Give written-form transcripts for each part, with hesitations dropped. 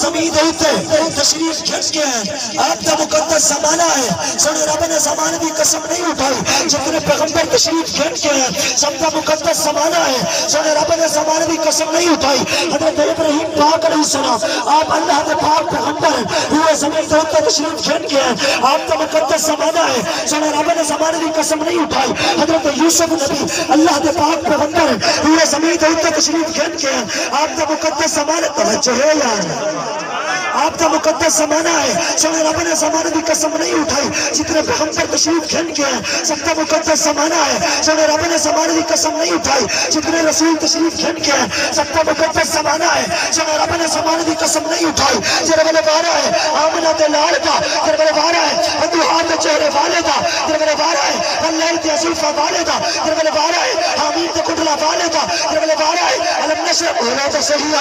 زمین ہوتے تشریف کھنچ کے ہیں آپ کا مقدس زمانہ ہے سونے رب نے زمانے کی قسم نہیں اٹھائی جتنے پیغمبر تشریف کھنچ کے ہیں سب کا مقدس زمانہ ہے سونے رب نے زمانے کی قسم نہیں اٹھائی حضرت ابراہیم پاک علیہ السلام آپ اللہ کے پاک پیغمبر ہوئے زمین ہوتے تشریف کھنچ کے ہیں آپ کا مقدس زمانہ ہے سونے رب نے زمانے کی قسم نہیں اٹھائی حضرت یوسف نبی اللہ کے پاک پیغمبر ہوئے زمین ہوتے تشریف کھنچ کے ہیں آپ کا مقدس زمانہ توجہ ہے یار آپ کا مقدس زمانہ ہے سونے رب نے زمانے کی قسم نہیں اٹھائی جتنے پیغمبر تشریف کھنچ کے ہیں سب کا مقدس زمانہ ہے سونے رب نے زمانے کی قسم نہیں اٹھائی جتنے رسول تشریف کھنچ کے ہیں سب کا مقدس زمانہ ہے سونے رب نے زمانے کی قسم نہیں اٹھائی جربل بارہ ہے آمنہ دے لال کا جربل بارہ ہے ادوہات چہرے والے کا جربل بارہ ہے اللہ تے عزیفہ والے کا جربل بارہ ہے حامین تے کٹلا والے کا جربل بارہ ہے علم نشر اولا تے صحیح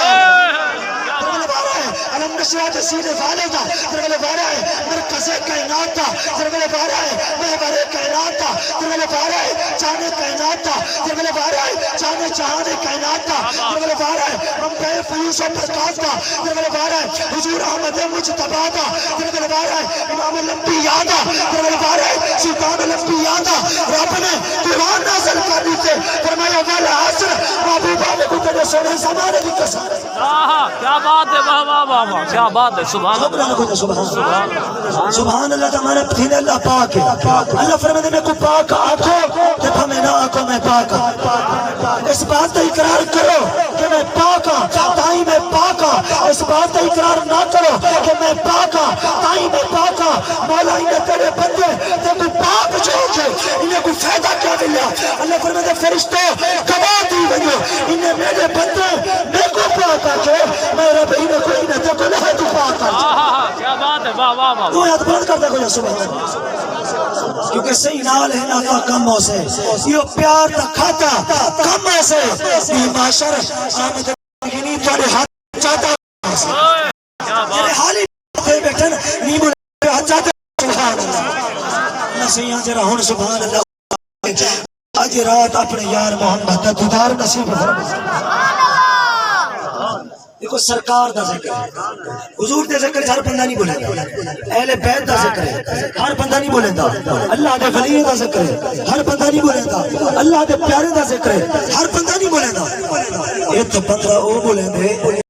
جربل بارہ ہے علم نشر تے سینے والے کا جربل بارہ ہے مرکز کائنات کا جربل بارہ ہے محور کائنات کا جربل بارہ ہے جانے کائنات کا جربل بارہ ہے جانے جہان کائنات کا جربل بارہ ہے منبع فیوز و برکات کا جربل بارہ ہے حضور احمد مجتبی کا جربل بارہ ہے امام الانبیاء کا جربل بارہ ہے سلطان الانبیاء کا رب نے قرآن نازل کرنے سے فرمایا والعصر محبوبہ میں کو تیرے سونے زمانے کی قسم کیا بات ہے واہ واہ واہ واہ کیا بات ہے سبحان اللہ سبحان اللہ تمہارے پتھین اللہ پاک ہے اللہ فرماتے میں کو پاک آنکھوں کہ ہمیں نہ آنکھوں میں پاک اس بات کا اقرار کرو کہ میں پاک ہوں تائی میں پاک ہوں اس بات کا اقرار نہ کرو کہ میں پاک ہوں تائی میں پاک ہوں مولا انہیں تیرے بندے تے کو پاک چھوڑ کے انہیں کو فائدہ کیا ملیا اللہ فرماتے فرشتوں گواہ دی بنو انہیں میرے بندے میں کو پاک آکے میں رب انہیں کو انہیں تے کو نہیں تو پاک آکے کیا بات ہے واہ واہ واہ تو یاد بات کرتا کوئی سبحان اللہ کیونکہ صحیح نال ہے نا کم ہو سے یہ پیار تا کھاتا کم ہو سے یہ معاشر آمد گنی توڑے ہاتھ چاہتا تیرے حالی باتیں بیٹھن نہیں بولے ہاتھ چاہتا سبحان اللہ نہ صحیح آنجرہ ہون سبحان اللہ آج رات اپنے یار محمد کا دیدار نصیب فرمائے دیکھو سرکار دا ذکر ہے حضور دے ذکر ہر بندہ نہیں بولے گا اہل بیت دا ذکر ہے ہر بندہ نہیں بولے گا اللہ دے ولی دا ذکر ہے ہر بندہ نہیں بولے گا اللہ دے پیارے دا ذکر ہے ہر بندہ نہیں بولے گا ایک تو بندہ وہ بولے گا